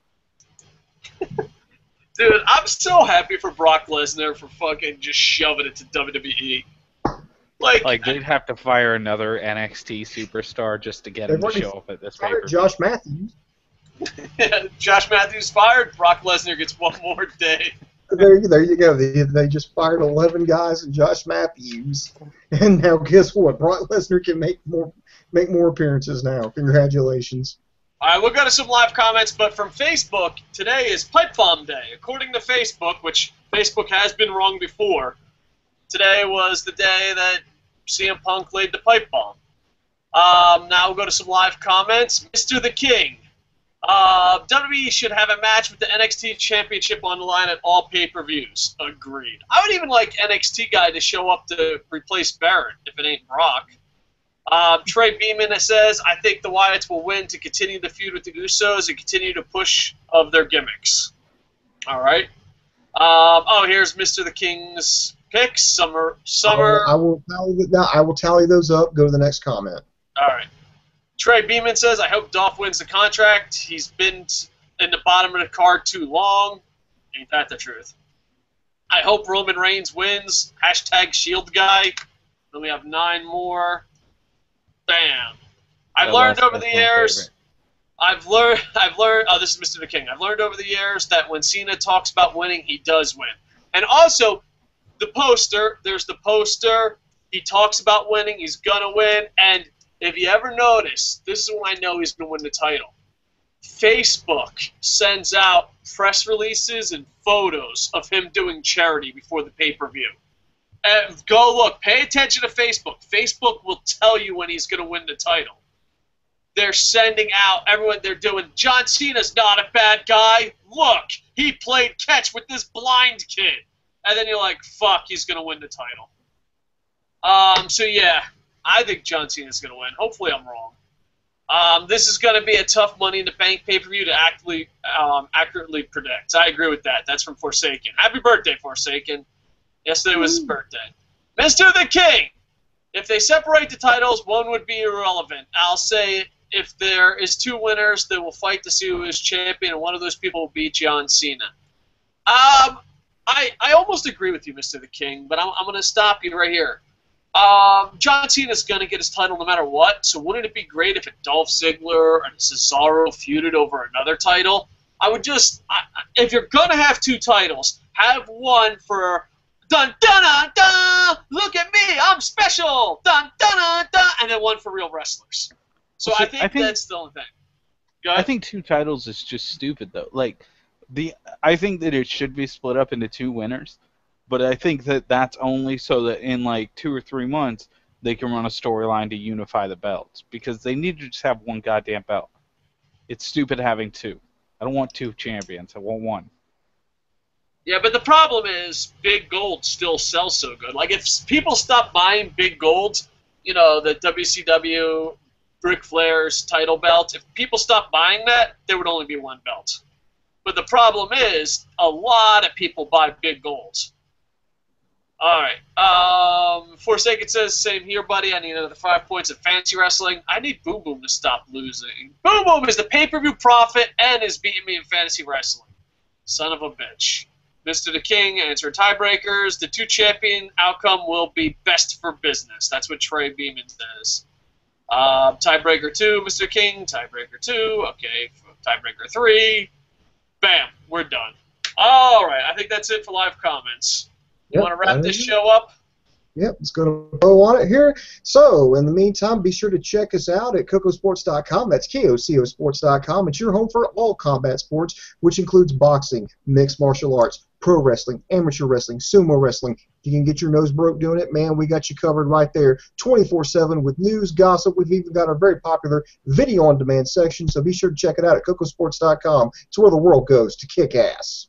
Dude, I'm so happy for Brock Lesnar for fucking just shoving it to WWE. Like they'd have to fire another NXT superstar just to get him to show up at this pay-per-view. Josh Matthews. Josh Matthews fired. Brock Lesnar gets one more day. There you go. They just fired 11 guys and Josh Matthews, and now guess what? Brock Lesnar can make more appearances now. Congratulations. All right, we'll go to some live comments, but from Facebook, today is Pipe Bomb Day. According to Facebook, which Facebook has been wrong before, today was the day that CM Punk laid the pipe bomb. Now we'll go to some live comments. Mr. The King. WWE should have a match with the NXT Championship on the line at all pay-per-views. Agreed. I would even like NXT guy to show up to replace Barrett if it ain't Brock. Trey Beeman says, I think the Wyatts will win to continue the feud with the Usos and continue to push of their gimmicks. All right. Here's Mr. The King's picks. Summer. I will tally those up. Go to the next comment. All right. Trey Beeman says, I hope Dolph wins the contract. He's been in the bottom of the card too long. Ain't that the truth? I hope Roman Reigns wins. # Shield guy. Then we have 9 more. Bam. I've learned over the years. Oh, this is Mr. The King. I've learned over the years that when Cena talks about winning, he does win. And also, the poster. There's the poster. He talks about winning. He's gonna win. And if you ever notice, this is when I know he's gonna win the title. Facebook sends out press releases and photos of him doing charity before the pay-per-view. Go look. Pay attention to Facebook. Facebook will tell you when he's going to win the title. They're sending out everyone. They're doing, John Cena's not a bad guy. Look, he played catch with this blind kid. And then you're like, fuck, he's going to win the title. So, yeah, I think John Cena's going to win. Hopefully I'm wrong. This is going to be a tough Money in the Bank pay-per-view to accurately predict. I agree with that. That's from Forsaken. Happy birthday, Forsaken. Yesterday was his birthday. Mr. the King! If they separate the titles, one would be irrelevant. I'll say if there is 2 winners, they will fight to see who is champion, and one of those people will be John Cena. I almost agree with you, Mr. the King, but I'm going to stop you right here. John Cena's going to get his title no matter what, so wouldn't it be great if a Dolph Ziggler and Cesaro feuded over another title? I would just, if you're going to have 2 titles, have one for dun dun dun dun, look at me, I'm special, dun dun dun dun, and then one for real wrestlers. So I think that's the only thing. I think 2 titles is just stupid though. Like I think that it should be split up into 2 winners, but I think that that's only so that in like 2 or 3 months they can run a storyline to unify the belts, because they need to just have one goddamn belt. It's stupid having 2. I don't want 2 champions. I want 1. Yeah, but the problem is Big Gold still sells so good. Like, if people stop buying Big Gold, you know, the WCW Ric Flair's title belt, if people stop buying that, there would only be 1 belt. But the problem is a lot of people buy Big Golds. All right. Forsaken says, same here, buddy. I need another 5 points of fantasy wrestling. I need Boom Boom to stop losing. Boom Boom is the pay-per-view prophet and is beating me in fantasy wrestling. Son of a bitch. Mr. the King, answer tiebreakers. The 2 champion outcome will be best for business. That's what Trey Beeman says. Tiebreaker 2, Mr. King. Tiebreaker 2. Okay. Tiebreaker 3. Bam. We're done. All right. I think that's it for live comments. You want to wrap this show up? Yep, it's going to go on it here. So, in the meantime, be sure to check us out at Kocosports.com. That's KOCOsports.com. It's your home for all combat sports, which includes boxing, mixed martial arts, pro wrestling, amateur wrestling, sumo wrestling. If you can get your nose broke doing it, man, we got you covered right there 24/7 with news, gossip. We've even got our very popular video-on-demand section, so be sure to check it out at Kocosports.com. It's where the world goes to kick ass.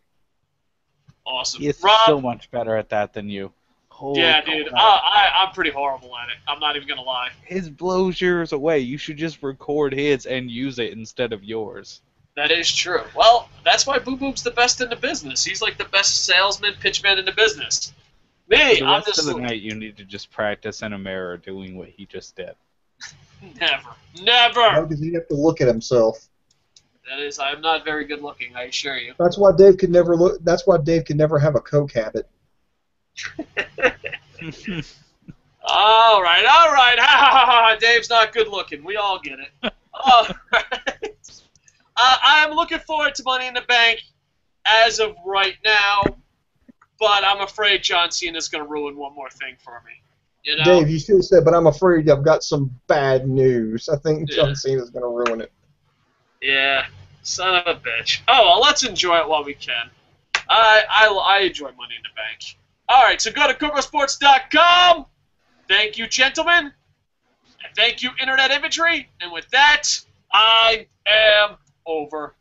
Awesome. He's Rob, so much better at that than you. Holy yeah, dude. I'm pretty horrible at it. I'm not even going to lie. His blows yours away. You should just record his and use it instead of yours. That is true. Well, that's why Boo Boom's the best in the business. He's like the best salesman, pitchman in the business. Me, the I'm rest just of the night you need to just practice in a mirror doing what he just did. Never. Because he'd have to look at himself. That is, I'm not very good looking, I assure you. That's why Dave could never look. That's why Dave could never have a coke habit. All right. Ha, ha, ha. Dave's not good looking. We all get it. All right. I am looking forward to Money in the Bank as of right now, but I'm afraid John Cena's going to ruin one more thing for me. You know? Dave, you should have said, but I'm afraid I've got some bad news. I think John Cena's going to ruin it. Yeah, son of a bitch. Oh, well, let's enjoy it while we can. I enjoy Money in the Bank. All right, so go to Kocosports.com. Thank you, gentlemen. And thank you, Internet Imagery. And with that, I am over.